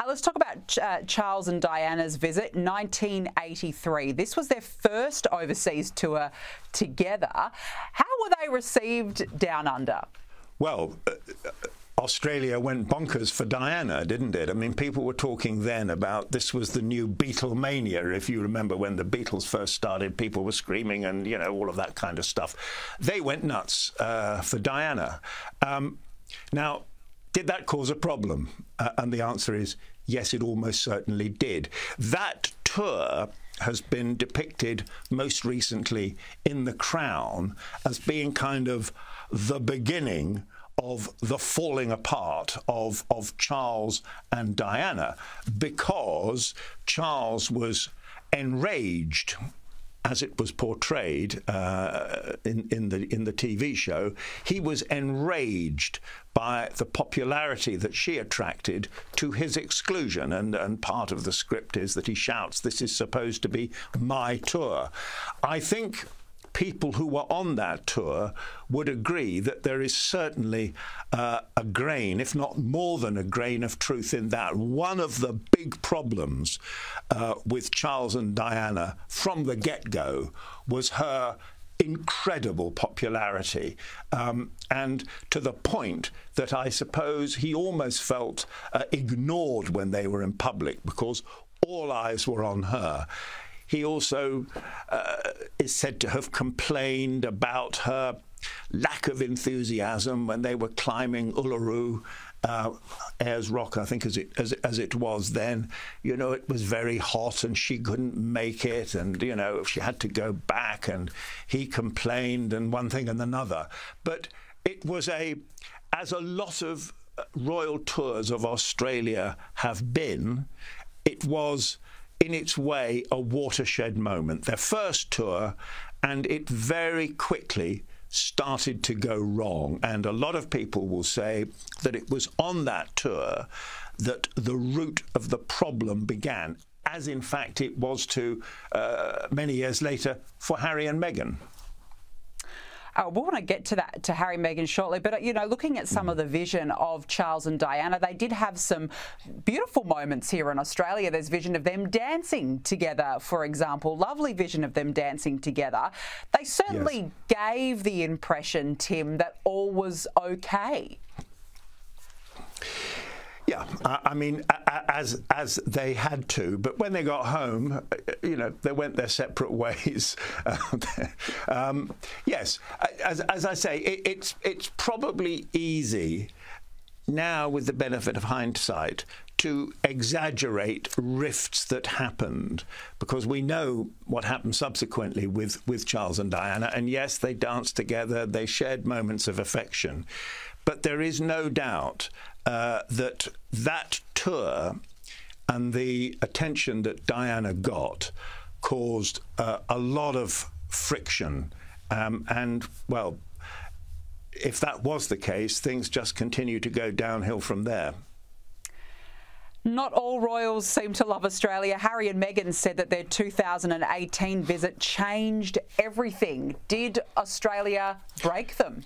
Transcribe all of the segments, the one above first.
Let's talk about Charles and Diana's visit, 1983. This was their first overseas tour together. How were they received down under? Well, Australia went bonkers for Diana, didn't it? I mean, people were talking then about this was the new Beatlemania. If you remember when the Beatles first started, people were screaming and, you know, all of that kind of stuff. They went nuts for Diana. Now, did that cause a problem? And the answer is yes, it almost certainly did. That tour has been depicted most recently in The Crown as being kind of the beginning of the falling apart of Charles and Diana, because Charles was enraged, as it was portrayed in the TV show. He was enraged by the popularity that she attracted to his exclusion, and part of the script is that he shouts, "This is supposed to be my tour." I think people who were on that tour would agree that there is certainly a grain, if not more than a grain, of truth in that. One of the big problems with Charles and Diana from the get-go was her incredible popularity, and to the point that I suppose he almost felt ignored when they were in public, because all eyes were on her. He also is said to have complained about her lack of enthusiasm when they were climbing Uluru, Ayers Rock, I think as it was then. You know, it was very hot and she couldn't make it, and, you know, she had to go back, and he complained, and one thing and another. But it was as a lot of royal tours of Australia have been, it was in its way a watershed moment. Their first tour, and it very quickly started to go wrong. And a lot of people will say that it was on that tour that the root of the problem began, as in fact it was to many years later for Harry and Meghan. We want to get to that, to Harry and Meghan shortly, but, you know, looking at some of the vision of Charles and Diana, they did have some beautiful moments here in Australia. There's vision of them dancing together, for example, lovely vision of them dancing together. They certainly gave the impression, Tim, that all was okay. Yeah, I mean, as they had to, but when they got home, you know, they went their separate ways. Yes, as I say, it's probably easy now, with the benefit of hindsight, to exaggerate rifts that happened, because we know what happened subsequently with Charles and Diana, and yes, they danced together, they shared moments of affection, but there is no doubt that tour and the attention that Diana got caused a lot of friction, and, well, if that was the case, things just continue to go downhill from there. Not all royals seem to love Australia. Harry and Meghan said that their 2018 visit changed everything. Did Australia break them?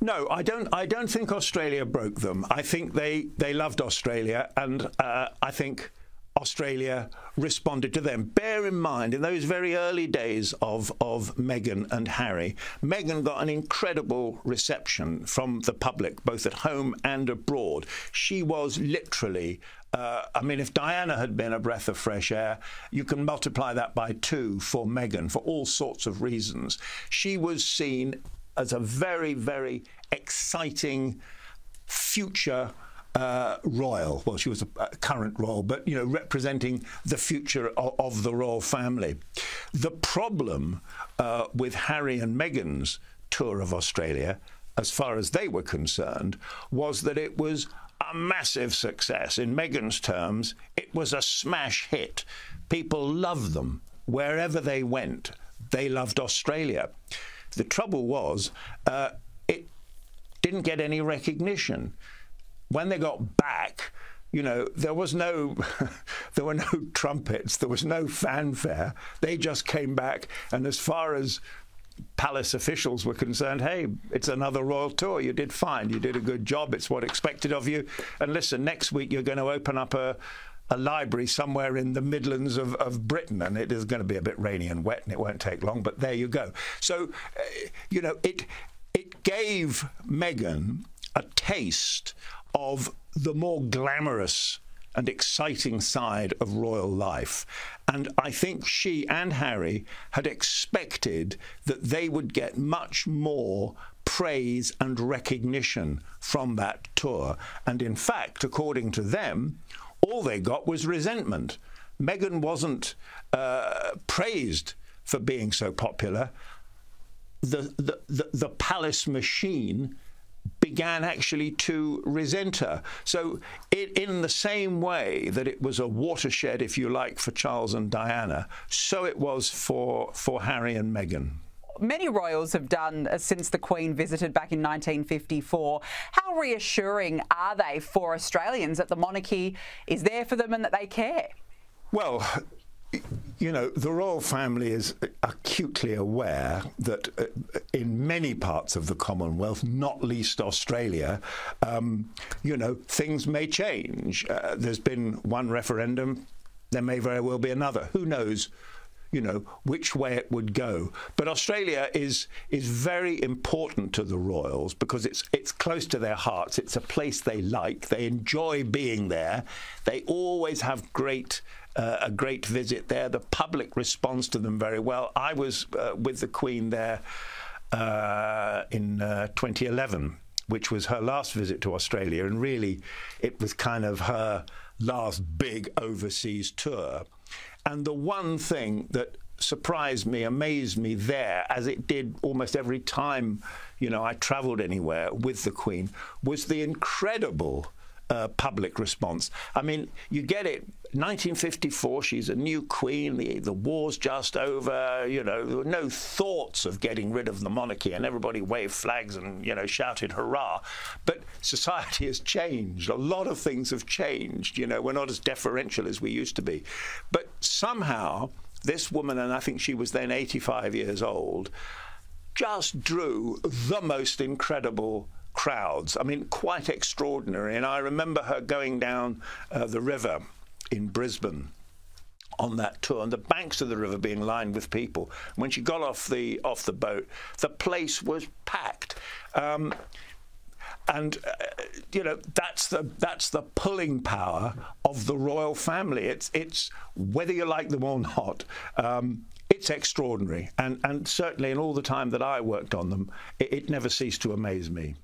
No, I don't think Australia broke them. I think they loved Australia, and I think Australia responded to them. Bear in mind, in those very early days of Meghan and Harry, Meghan got an incredible reception from the public, both at home and abroad. She was literally, I mean, if Diana had been a breath of fresh air, you can multiply that by 2 for Meghan, for all sorts of reasons. She was seen as a very, very exciting future royal. Well, she was a current royal, but, you know, representing the future of the royal family. The problem with Harry and Meghan's tour of Australia, as far as they were concerned, was that it was a massive success. In Meghan's terms, it was a smash hit. People loved them. Wherever they went, they loved Australia. The trouble was, it didn't get any recognition. When they got back, you know, there was no, there were no trumpets, there was no fanfare. They just came back, and as far as palace officials were concerned, hey, it's another royal tour. You did fine. You did a good job. It's what expected of you. And listen, next week you're going to open up a library somewhere in the Midlands of Britain, and it is going to be a bit rainy and wet, and it won't take long, but there you go. So, you know, it gave Meghan a taste of the more glamorous and exciting side of royal life. And I think she and Harry had expected that they would get much more praise and recognition from that tour. And in fact, according to them, all they got was resentment. Meghan wasn't praised for being so popular. The palace machine began actually to resent her. So in the same way that it was a watershed, if you like, for Charles and Diana, so it was for Harry and Meghan. Many royals have done since the Queen visited back in 1954. How reassuring are they for Australians that the monarchy is there for them and that they care? Well, you know, the royal family is acutely aware that in many parts of the Commonwealth, not least Australia, you know, things may change. There's been one referendum, there may very well be another. Who knows, you know, which way it would go. But Australia is very important to the royals because it's close to their hearts. It's a place they like. They enjoy being there. They always have a great visit there. The public responds to them very well. I was with the Queen there in 2011, which was her last visit to Australia, and really it was kind of her last big overseas tour. And the one thing that surprised me, amazed me there, as it did almost every time, you know, I travelled anywhere with the Queen, was the incredible public response. I mean, you get it. 1954, she's a new queen. The war's just over. You know, there were no thoughts of getting rid of the monarchy, and everybody waved flags and, you know, shouted hurrah. But society has changed. A lot of things have changed. You know, we're not as deferential as we used to be. But somehow, this woman, and I think she was then 85 years old, just drew the most incredible crowds. I mean, quite extraordinary. And I remember her going down the river in Brisbane on that tour, and the banks of the river being lined with people. When she got off the boat, the place was packed. And you know, that's the pulling power of the royal family. It's whether you like them or not. It's extraordinary, and certainly in all the time that I worked on them, it never ceased to amaze me.